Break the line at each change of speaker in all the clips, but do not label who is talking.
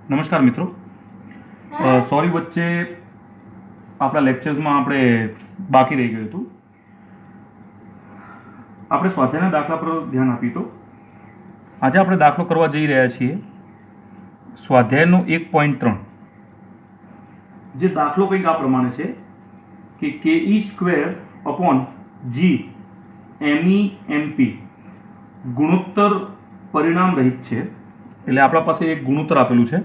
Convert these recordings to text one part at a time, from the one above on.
નમસ્કાર મિત્રો, સોરી વચ્ચે આપણા લેક્ચર્સમાં આપણે બાકી રહી ગયું હતું. આપણે સ્વાધ્યાયના દાખલા પર ધ્યાન આપ્યું તો આજે આપણે દાખલો કરવા જઈ રહ્યા છીએ સ્વાધ્યાયનો 1.3. જે દાખલો કંઈક આ પ્રમાણે છે કે ke² અપોન g MEMP ગુણોત્તર પરિણામ રહિત છે. એટલે આપણા પાસે એક ગુણોત્તર આપેલું છે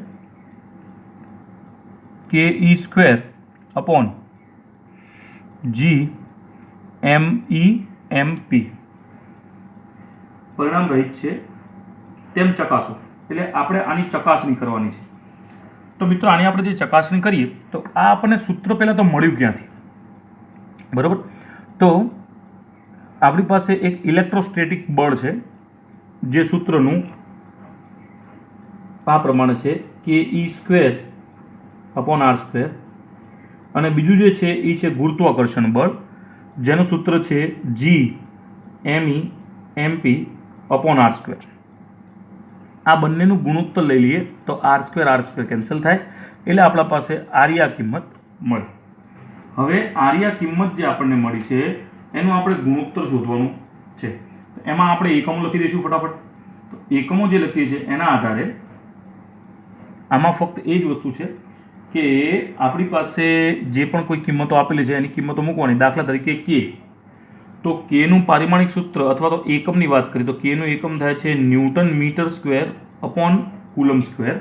ke² અપોન g MEMP પરિણામ રહિત છે તેમ ચકાસો. એટલે આપણે આની ચકાસણી કરવાની છે. તો મિત્રો આની આપણે જે ચકાસણી કરીએ તો આ આપણને સૂત્ર પહેલાં તો મળ્યું ક્યાંથી, બરાબર? તો આપણી પાસે એક ઇલેક્ટ્રોસ્ટેટિક બળ છે જે સૂત્રનું આ પ્રમાણે છે ke² અપોન r², અને બીજું જે છે એ છે ગુરુત્વાકર્ષણ બળ જેનું સૂત્ર છે g MEMP અપોન r². આ બંનેનું ગુણોત્તર લઈ લઈએ તો r² કેન્સલ થાય એટલે આપણા પાસે આર્યા કિંમત મળે. હવે આર્યા કિંમત જે આપણને મળી છે એનું આપણે ગુણોત્તર શોધવાનું છે. એમાં આપણે એકમો લખી દઈશું ફટાફટ. તો એકમો જે લખીએ છીએ એના આધારે આમાં ફક્ત એ જ વસ્તુ છે કે આપણી પાસે જે પણ કોઈ કિંમતો આપેલી છે એની કિંમતો મૂકવાની. દાખલા તરીકે કે, તો કેનું પારિમાણિક સૂત્ર અથવા તો એકમની વાત કરીએ તો કેનું એકમ થાય છે newton metre square upon coulomb square.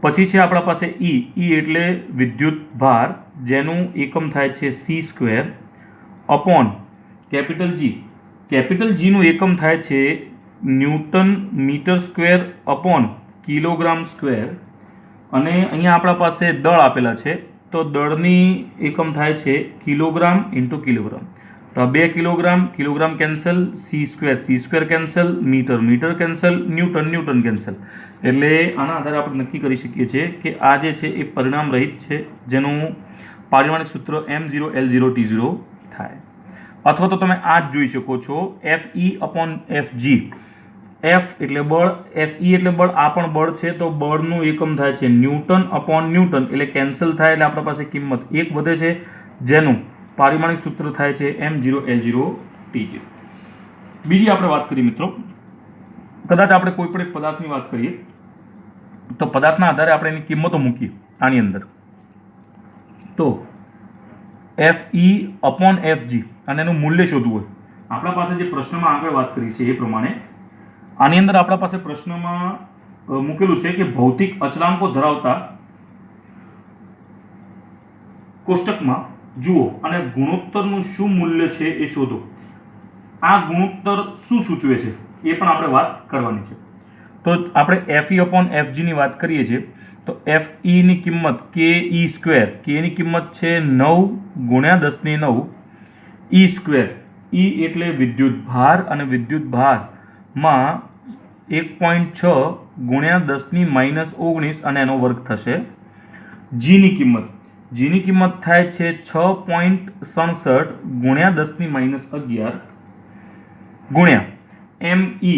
પછી છે આપણા પાસે ઈ એટલે વિદ્યુત ભાર જેનું એકમ થાય છે c² upon capital G. Capital Gનું એકમ થાય છે newton metre square upon kilogram square. અને અહીંયા આપણા પાસે દળ આપેલા છે તો દળની એકમ થાય છે કિલોગ્રામ ઇન્ટુ કિલોગ્રામ. તો 2 kilogram kilogram cancel, c² cancel, meter cancel, newton cancel. એટલે આના આધારે આપણે નક્કી કરી શકીએ છીએ કે આ જે છે એ પરિણામ રહિત છે જેનું પારિમાણિક સૂત્ર m0L0T0 થાય. અથવા તો તમે આ જ જોઈ શકો છો FE અપોન FG. F એટલે બળ, FE એટલે બળ, આ પણ બળ છે તો બળનું એકમ થાય છે ન્યૂટન અપોન ન્યૂટન. એટલે કેન્સલ થાય એટલે આપણા પાસે કિંમત 1 વધે છે જેનું પારિમાણિક સૂત્ર થાય છે m0L0T0. બીજી આપણે વાત કરીએ મિત્રો, કદાચ આપણે કોઈ પણ એક પદાર્થની વાત કરીએ તો પદાર્થના આધારે આપણે એની કિંમતો મૂકીએ આની અંદર. તો FE અપોન FG અને એનું મૂલ્ય શોધવું હોય. આપણા પાસે જે પ્રશ્નમાં આગળ વાત કરી છે એ પ્રમાણે આની અંદર આપણા પાસે પ્રશ્નમાં મૂકેલું છે કે ભૌતિક અચળાંકો ધરાવતા કોષ્ટકમાં જુઓ અને ગુણોત્તરનું શું મૂલ્ય છે એ શોધો. આ ગુણોત્તર શું સૂચવે છે એ પણ આપણે વાત કરવાની છે. તો આપણે FE અપોન FG ની વાત કરીએ છીએ તો FE ની કિંમત ke², કે ની કિંમત છે 9 ગુણ્યા 10⁹ e². E એટલે વિદ્યુત ભાર અને વિદ્યુત ભારમાં 1.6 ગુણ્યા 10⁻⁹ અને એનો વર્ગ થશે. G ની કિંમત થાય છે 6.67 ગુણ્યા 10⁻11 ગુણ્યા ME.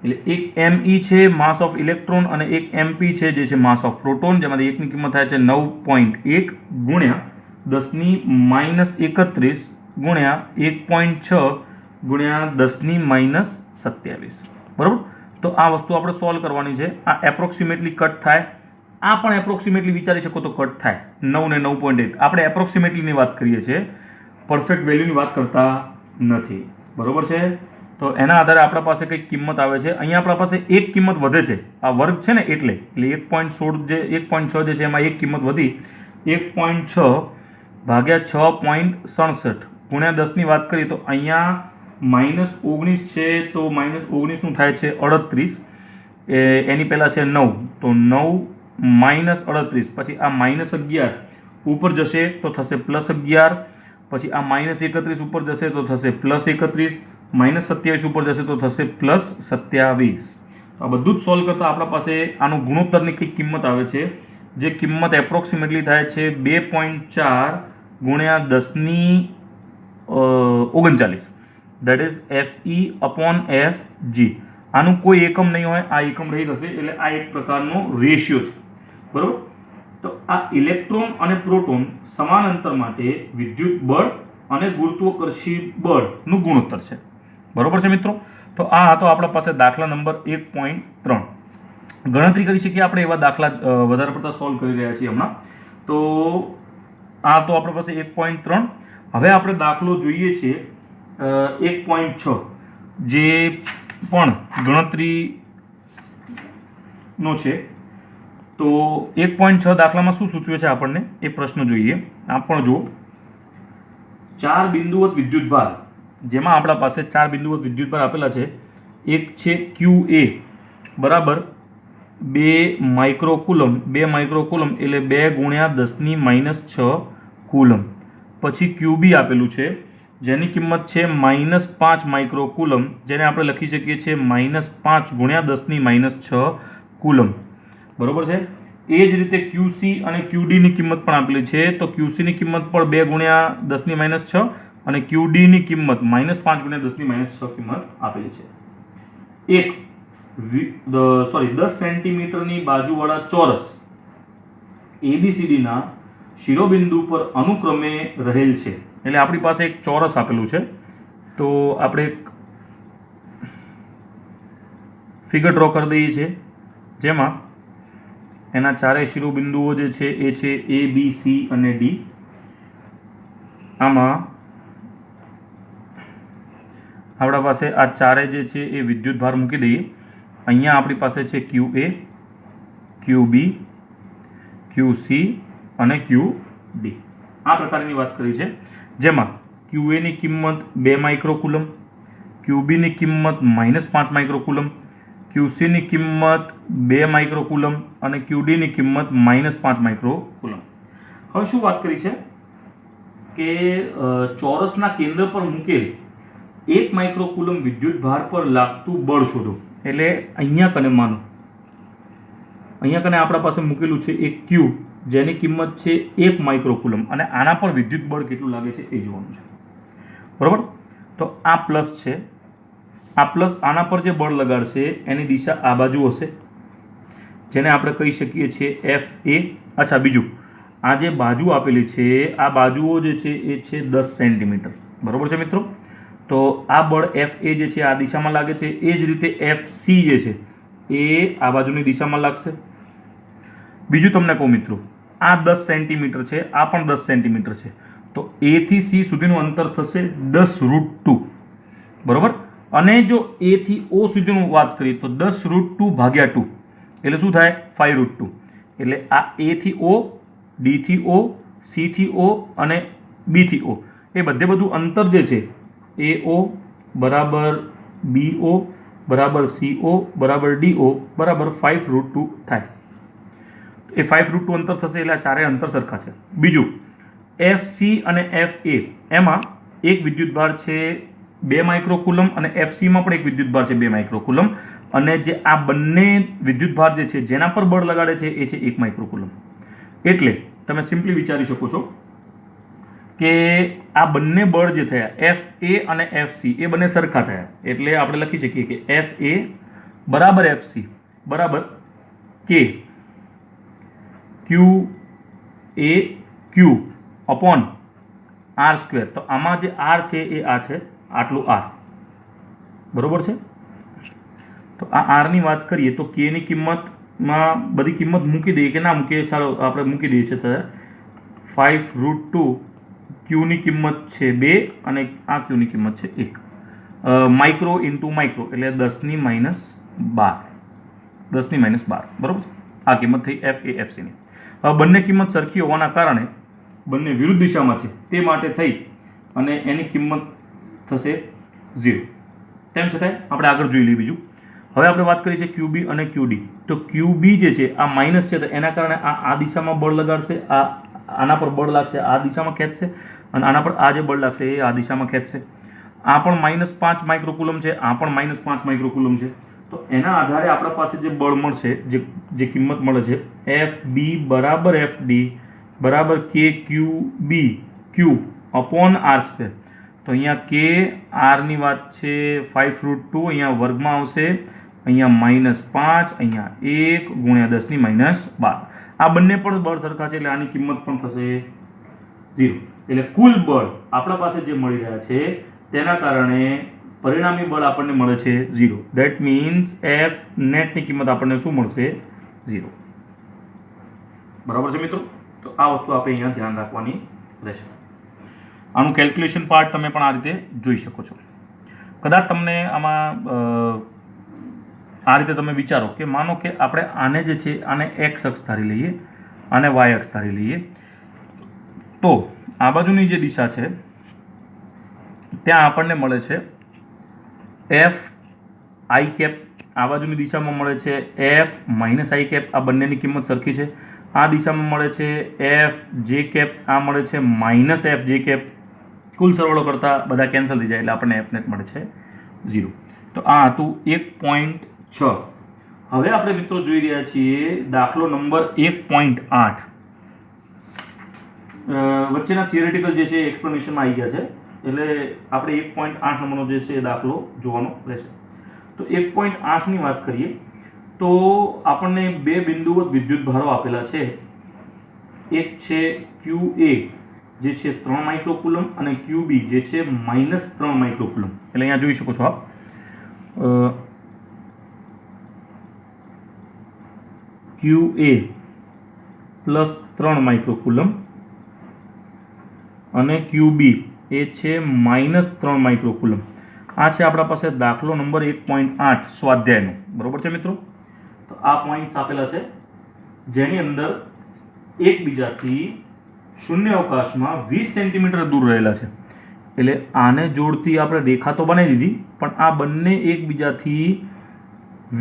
એટલે એક ME છે માસ ઓફ ઇલેક્ટ્રોન અને એક MP છે જે છે માસ ઓફ પ્રોટોન, જેમાંથી એકની કિંમત થાય છે 9.1 ગુણ્યા 10⁻31 ગુણ્યા 1.6 ગુણ્યા 10⁻27. બરાબર? તો આ વસ્તુ આપણે સોલ્વ કરવાની છે. આ એપ્રોક્સિમેટલી કટ થાય, આ પણ એપ્રોક્સિમેટલી વિચારી શકો તો કટ થાય. 9 ને 9.1 આપણે એપ્રોક્સિમેટલીની વાત કરીએ છીએ, પરફેક્ટ વેલ્યુની વાત કરતા નથી. બરોબર છે? તો એના આધારે આપણા પાસે કંઈક કિંમત આવે છે. અહીંયા આપણા પાસે એક કિંમત વધે છે, આ વર્ગ છે ને એટલે 1.16 જે 1.6 જે છે એમાં એક કિંમત વધી. 1.6 ભાગ્યા 6.67 ગુણ્યા 10 ની વાત કરીએ તો અહીંયા -19 છે તો -19 નું થાય છે 38. એની પહેલા છે 9 તો 9 -38. પછી આ -11 ઉપર જશે તો થશે +11. પછી આ -31 ઉપર જશે તો થશે +31. -27 ઉપર જશે તો થશે +27. આ બધું જ સોલ્વ કરતા આપણા પાસે આનું ગુણોત્તરની કંઈક કિંમત આવે છે જે કિંમત એપ્રોક્સિમેટલી થાય છે 2.4 ગુણ્યા 10⁻39. That is FE upon FG. આનું કોઈ એકમ નહીં હોય, આ એકમ રહી જશે એટલે આ એક પ્રકારનો રેશિયો છે. બરોબર. તો આ ઇલેક્ટ્રોન અને પ્રોટોન સમાન અંતર માટે વિદ્યુત બળ અને ગુરુત્વાકર્ષી બળનું ગુણોત્તર છે. બરોબર છે મિત્રો. તો આ હતો આપણા પાસે દાખલા નંબર 1.3. ગણતરી કરી શકીએ આપણે એવા દાખલા વધારે પડતા સોલ્વ કરી રહ્યા છીએ હમણાં. તો આ તો આપણા પાસે 1.3. હવે આપણે દાખલો જોઈએ છીએ 1.6 જે પણ ગણતરીનો છે. તો 1.6 દાખલામાં શું સૂચવે છે આપણને એ પ્રશ્ન જોઈએ. આ પણ જુઓ, 4 બિંદુવત વિદ્યુતભાર, જેમાં આપણા પાસે 4 બિંદુવત વિદ્યુતભાર આપેલા છે. એક છે QA બરાબર 2 માઇક્રોકુલમ, 2 માઇક્રોકુલમ એટલે 2 × 10⁻6 કુલમ. પછી QB આપેલું છે જેની કિંમત છે -5 માઇક્રોકુલમ, જેને આપણે લખી શકીએ છીએ -5 × 10⁻6 કુલમ. બરોબર છે. એ જ રીતે QC અને QD ની કિંમત પણ આપેલી છે. તો QC ની કિંમત પણ 2 × 10⁻6 અને QD ની કિંમત -5 × 10⁻6 કિંમત આપેલી છે. એક 10 સેન્ટીમીટરની બાજુવાળા ચોરસ ABCD ના શિરોબિંદુ પર અનુક્રમે રહેલ છે. એટલે આપણી પાસે એક ચોરસ આપેલું છે. તો આપણે એક ફિગર ડ્રો કરી દઈએ છીએ જેમાં એના ચારેય શિરોબિંદુઓ જે છે એ છે A, B, C અને D. આમાં આપણા પાસે આ ચારે જે છે એ વિદ્યુતભાર મૂકી દઈએ. અહીંયા આપણી પાસે છે QA, QB, QC અને QD. આ પ્રકારની વાત કરી છે, જેમાં QA ની કિંમત 2 માઇક્રોકુલમ, QB ની કિંમત -5 માઇક્રોકુલમ, QC ની કિંમત 2 માઇક્રોકુલમ અને QD ની કિંમત -5 માઇક્રોકુલમ. હવે શું વાત કરી છે કે ચોરસના કેન્દ્ર પર મૂકેલ 1 માઇક્રોકુલમ વિદ્યુતભાર પર લાગતું બળ શોધો. એટલે અહીંયા કને માનો, અહીંયા કને આપણા પાસે મૂકેલું છે એક Q જેની કિંમત છે 1 માઇક્રોકુલમ અને આના પર વિદ્યુત બળ કેટલું લાગે છે એ જોવાનું છે. બરોબર. તો આ પ્લસ છે, આ પ્લસ આના પર જે બળ લગાડશે એની દિશા આ બાજુ હશે, જેને આપણે કહી શકીએ છીએ FA. અચ્છા, બીજું આ જે બાજુ આપેલી છે આ બાજુઓ જે છે એ છે 10 સેન્ટીમીટર. બરોબર છે મિત્રો. તો આ બળ FA જે છે આ દિશામાં લાગે છે. એ જ રીતે FC જે છે એ આ બાજુની દિશામાં લાગશે. બીજું તમને કહું મિત્રો, આ 10 સેન્ટીમીટર છે, આ પણ 10 સેન્ટીમીટર છે. તો A થી C સુધીનું અંતર થશે 10√2. બરોબર. અને જો A થી O સુધીનું વાત કરીએ તો 10√2 ભાગ્યા 2 એટલે શું થાય 5√2. એટલે આ A થી O, D થી O, C થી O અને B થી O એ બધું અંતર જે છે AO બરાબર BO બરાબર CO બરાબર DO બરાબર 5√2 થાય. એ 5√2 અંતર થશે એટલે આ ચારેય અંતર સરખા છે. બીજું FC અને FA એમાં એક વિદ્યુતભાર છે 2 માઇક્રોકુલમ અને FC માં પણ એક વિદ્યુતભાર છે 2 માઇક્રોકુલમ. અને જે આ બંને વિદ્યુતભાર જે છે જેના પર બળ લગાડે છે એ છે 1 માઇક્રોકુલમ. એટલે તમે સિમ્પલી વિચારી શકો છો કે આ બંને બળ જે થયા FA અને FC એ બંને સરખા થયા. એટલે આપણે લખી શકીએ કે FA બરાબર FC બરાબર K QAQ અપોન R². તો આમાં જે R છે એ આ છે, આટલું R. બરોબર છે. તો આ R ની વાત કરીએ તો K ની કિંમતમાં બધી કિંમત મૂકી દઈએ કે ના મૂકીએ, ચાલો આપણે મૂકી દઈએ છીએ. તો 5√2 Q ની કિંમત છે 2 અને આ Q ની કિંમત છે 1. માઇક્રો ઇન્ટુ માઇક્રો એટલે 10⁻12. 10⁻12. બરોબર છે. આ કિંમત થઈ FA FC ની. હવે બંને કિંમત સરખી હોવાના કારણે બંને વિરુદ્ધ દિશામાં છે તે માટે થઈ અને એની કિંમત થશે 0. તેમ છતાંય આપણે આગળ જોઈ લઈએ બીજું. હવે આપણે વાત કરીએ છીએ QB અને QD. તો QB જે છે આ માઇનસ છે તો એના કારણે આ દિશામાં બળ લગાડશે, આના પર બળ લાગશે આ દિશામાં ખેંચશે અને આના પર આ જે બળ લાગશે એ આ દિશામાં ખેંચશે. આ પણ -5 માઇક્રોકુલમ છે, આ પણ -5 માઇક્રોકુલમ છે. તો એના આધારે આપણા પાસે જે બળ મળશે, જે કિંમત મળે છે FB બરાબર FD બરાબર KQB Q અપોન R². તો અહીંયા K R ની વાત છે 5√2, અહીંયા વર્ગમાં આવશે, અહીંયા -5, અહીંયા 1 × 10⁻12. આ બંને પણ બળ સરખા છે એટલે આની કિંમત પણ થશે 0. એટલે કુલ બળ આપણા પાસે જે મળી રહ્યા છે તેના કારણે પરિણામી બળ આપણને મળે છે 0. ધેટ મીન્સ F નેટની કિંમત આપણને શું મળશે? 0. બરાબર છે મિત્રો? તો આ વસ્તુ આપણે અહીંયા ધ્યાન રાખવાની રહેશે. આનું કેલ્ક્યુલેશન પાર્ટ તમે પણ આ રીતે જોઈ શકો છો. કદાચ તમને આમાં આ રીતે તમે વિચારો કે માનો કે આપણે આને જે છે આને x અક્ષ ધારી લઈએ, આને y અક્ષ ધારી લઈએ, તો આ બાજુની જે દિશા છે ત્યાં આપણને મળે છે f i કેપ, આ બાજુની દિશામાં મળે છે f માઇનસ i કેપ, આ બંનેની કિંમત સરખી છે. આ દિશામાં મળે છે f j કેપ, આ મળે છે માઇનસ f j કેપ. કુલ સરવાળો કરતાં બધા કેન્સલ થઈ જાય એટલે આપણને f નેટ મળે છે 0. તો આ હતું 1.6. હવે આપણે મિત્રો જોઈ રહ્યા છીએ દાખલો નંબર 1.8. વચ્ચેના થિયરેટિકલ જે છે એક્સપ્લેનેશનમાં આવી ગયા છે એટલે આપણે 1.8 નંબરનો જે છે એ દાખલો જોવાનો રહેશે. તો 1.8 ની વાત કરીએ તો આપણને બે બિંદુવત વિદ્યુત ભારો આપેલા છે. એક છે QA જે છે 3 માઇક્રોકુલમ અને QB જે છે -3 માઇક્રોકુલમ. એટલે અહીંયા જોઈ શકો છો આપ QA +3 માઇક્રોકુલમ અને QB એ છે -3 માઇક્રોકુલમ. આ છે આપણા પાસે દાખલો નંબર 1.8 સ્વાધ્યાયનો. બરોબર છે મિત્રો? તો આ પોઈન્ટ્સ આપેલા છે જેની અંદર એકબીજાથી શૂન્ય અવકાશમાં 20 સેન્ટીમીટર દૂર રહેલા છે. એટલે આને જોડતી આપણે રેખા તો બનાવી દીધી, પણ આ બંને એકબીજાથી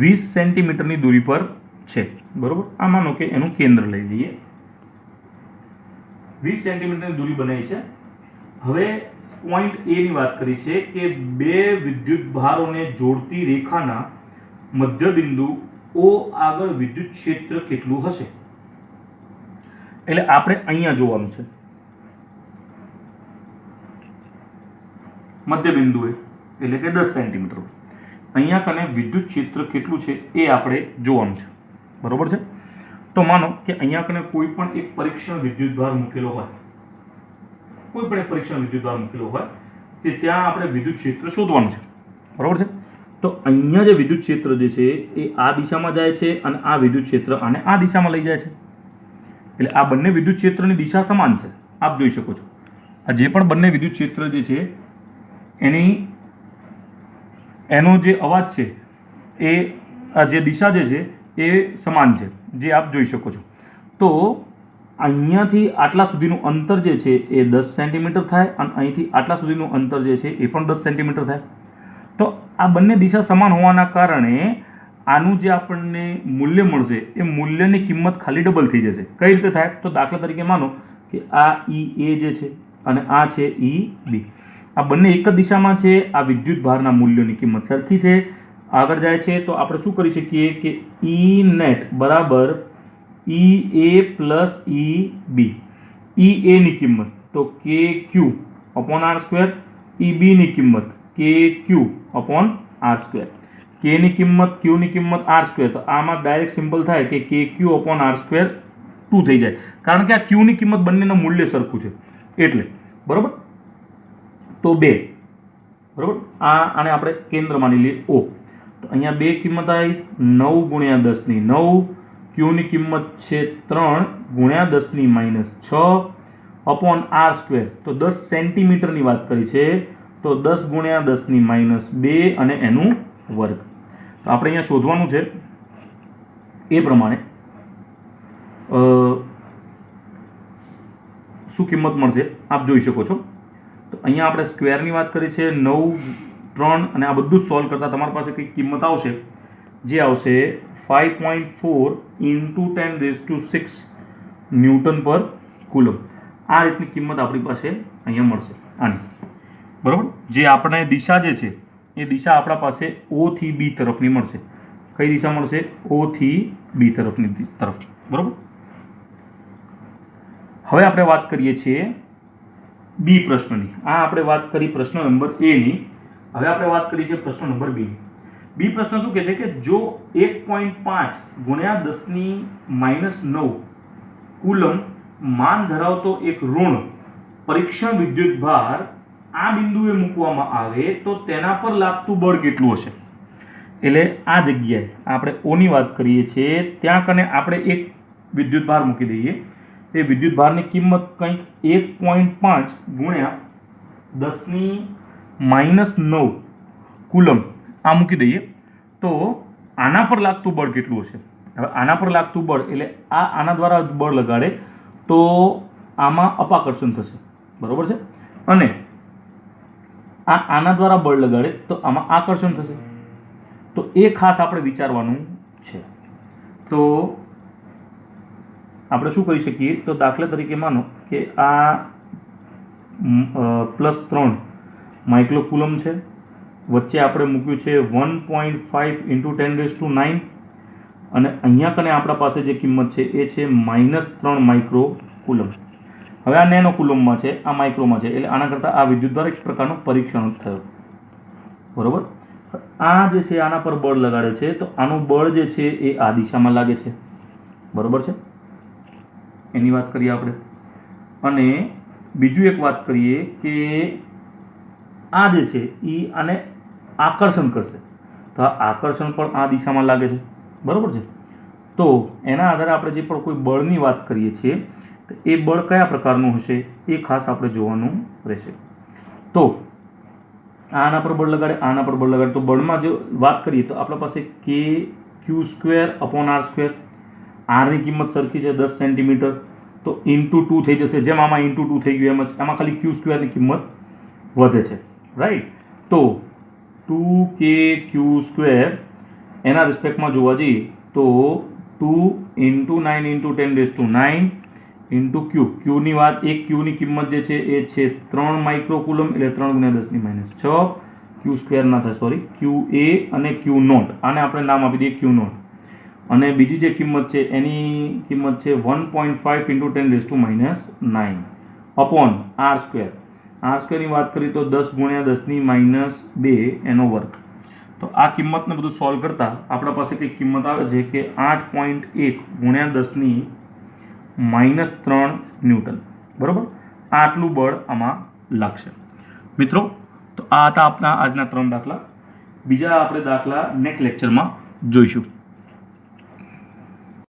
20 સેન્ટીમીટરની દૂરી પર છે. બરોબર? આ માનો કે એનું કેન્દ્ર લઈ લઈએ, 20 સેન્ટીમીટરની દૂરી બનાવી છે. હવે પોઈન્ટ એ ની વાત કરી છે કે બે વિદ્યુત ભારોને જોડતી રેખાના મધ્યબિંદુ O આગળ વિદ્યુત ક્ષેત્ર કેટલું હશે? એટલે આપણે અહીંયા જોવાનું છે મધ્યબિંદુએ, એટલે કે 10 સેન્ટીમીટર. અહીંયા કને વિદ્યુત ક્ષેત્ર કેટલું છે એ આપણે જોવાનું છે. બરોબર છે? તો માનો કે અહીંયા કને કોઈ પણ એક પરીક્ષણ વિદ્યુતભાર મૂકેલો હોય, કોઈ પણ એક પરીક્ષણ વિદ્યુતભાર મૂકેલો હોય કે ત્યાં આપણે વિદ્યુત ક્ષેત્ર શોધવાનું છે. બરોબર છે? તો અહીંયા જે વિદ્યુત ક્ષેત્ર જે છે એ આ દિશામાં જાય છે અને આ વિદ્યુત ક્ષેત્ર આને આ દિશામાં લઈ જાય છે. એટલે આ બંને વિદ્યુત ક્ષેત્રની દિશા સમાન છે. આપ જોઈ શકો છો આ જે પણ બંને વિદ્યુત ક્ષેત્ર જે છે એનો જે અવાજ છે એ આ જે દિશા જે છે એ સમાન છે, જે આપ જોઈ શકો છો. તો અહીંયાથી આટલા સુધીનું અંતર જે છે એ 10 સેન્ટીમીટર થાય અને અહીંથી આટલા સુધીનું અંતર જે છે એ પણ 10 સેન્ટીમીટર થાય. તો આ બંને દિશા સમાન હોવાના કારણે આનું જે આપણને મૂલ્ય મળશે એ મૂલ્યની કિંમત ખાલી ડબલ થઈ જશે. કઈ રીતે થાય? તો દાખલા તરીકે માનો કે આ EA જે છે અને આ છે EB. આ બંને એક જ દિશામાં છે. આ વિદ્યુત ભારના મૂલ્યોની કિંમત સરખી છે. આગળ જાય છે તો આપણે શું કરી શકીએ કે E નેટ બરાબર EA પ્લસ EB. EA ની કિંમત તો KQ અપોન R², EB ની કિંમત KQ અપોન R². K ની કિંમત Q ની કિંમત R². તો આમાં ડાયરેક્ટ સિમ્પલ થાય કે KQ અપોન R² 2 થઈ જાય, કારણ કે આ Q ની કિંમત બંનેનું મૂલ્ય સરખું છે એટલે. બરોબર? તો 2. બરોબર? આને આપણે કેન્દ્ર માની લઈએ O. તો અહીંયા 2 કિંમત આવી 9 ગુણ્યા 10 ની 9. Q ની કિંમત છે 3 ગુણ્યા 10 ની -6 અપોન R². તો 10 સેન્ટીમીટરની વાત કરી છે તો 10 ગુણ્યા 10 ની -2 અને એનું વર્ગ. તો આપણે અહીંયા શોધવાનું છે એ પ્રમાણે શું કિંમત મળશે આપ જોઈ શકો છો. તો અહીંયા આપણે સ્ક્વેરની વાત કરી છે 9, 3 અને આ બધું જ સોલ્વ કરતાં તમારી પાસે કંઈક કિંમત આવશે જે આવશે 5.4 × 10⁶ ન્યૂટન પર કુલમ. આ રીતની કિંમત આપણી પાસે અહીંયા મળશે આની. બરાબર? જે આપણે દિશા જે છે એ દિશા આપણા પાસે O થી B તરફની મળશે. કઈ દિશા મળશે? O થી B તરફની તરફ. બરાબર? હવે આપણે વાત કરીએ છીએ બી પ્રશ્નની. આ આપણે વાત કરી પ્રશ્ન નંબર A ની. હવે આપણે વાત કરીએ છીએ પ્રશ્ન નંબર B ની. બી પ્રશ્ન શું કહે છે કે જો 1.5 ગુણ્યા 10 ની -9 કુલમ માન ધરાવતો એક ઋણ પરીક્ષણ વિદ્યુત ભાર આ બિંદુએ મૂકવામાં આવે તો તેના પર લાગતું બળ કેટલું હશે? એટલે આ જગ્યાએ આપણે ઓની વાત કરીએ છીએ, ત્યાં કને આપણે એક વિદ્યુત ભાર મૂકી દઈએ. એ વિદ્યુત ભારની કિંમત કંઈક 1.5 ગુણ્યા 10⁻⁹ કુલમ આ મૂકી દઈએ તો આના પર લાગતું બળ કેટલું હશે? હવે આના પર લાગતું બળ એટલે આના દ્વારા બળ લગાડે તો આમાં અપાકર્ષણ થશે, બરોબર છે, અને આના દ્વારા બળ લગાડે તો આમાં આકર્ષણ થશે. તો એ ખાસ આપણે વિચારવાનું છે. તો આપણે શું કરી શકીએ? તો દાખલા તરીકે માનો કે આ +3 માઇક્રો કુલમ છે, વચ્ચે આપણે મૂક્યું છે 1.5 × 10⁹ અને અહીંયા કને આપણા પાસે જે કિંમત છે એ છે -3 માઇક્રો કુલમ. હવે આ નેનો કુલમમાં છે, આ માઇક્રોમાં છે, એટલે આના કરતાં આ વિદ્યુતભાર એક પ્રકારનો પરીક્ષણ થયો, બરોબર. આ જે છે આના પર બળ લગાડે છે તો આનું બળ જે છે એ આ દિશામાં લાગે છે, બરોબર છે, એની વાત કરીએ આપણે. અને બીજું એક વાત કરીએ કે આ જે છે એ આને આકર્ષણ કરશે તો આ આકર્ષણ પણ આ દિશામાં લાગે છે, બરોબર છે. તો એના આધારે આપણે જે પણ કોઈ બળની વાત કરીએ છીએ તો એ બળ કયા પ્રકારનું હશે એ ખાસ આપણે જોવાનું રહેશે. તો આના પર બળ લગાડે, આના પર બળ લગાડે, તો બળમાં જો વાત કરીએ તો આપણા પાસે kq²/r², આરની કિંમત સરખી છે 10 સેન્ટીમીટર, તો × 2 થઈ જશે. જેમ આમાં × 2 થઈ ગયું એમ જ આમાં ખાલી q² કિંમત વધે છે, રાઈટ. તો 2kq² એના રિસ્પેક્ટમાં જોવા જઈએ તો 2 × 9 × 10⁹ q. ક્યુની વાત, એક ક્યુની કિંમત જે છે એ છે 3 માઇક્રો કુલમ, એટલે 3 × 10⁻⁶ q² ના થાય, સોરી, qa અને q0, આને આપણે નામ આપી દઈએ q0. અને બીજી જે કિંમત છે એની કિંમત છે 1.5 × 10⁻⁹ અપોન r². r²ની વાત કરીએ તો 10 × 10⁻² એનો વર્ગ. તો આ કિંમતને બધું સોલ્વ કરતાં આપણા પાસે કંઈક કિંમત આવે છે કે 8.1 × 10⁻³ ન્યૂટન, બરાબર. આટલું બળ આમાં લાગશે. મિત્રો, તો આ હતા આપણા આજના 3 દાખલા. બીજા આપણે દાખલા નેક્સ્ટ લેક્ચરમાં જોઈશું.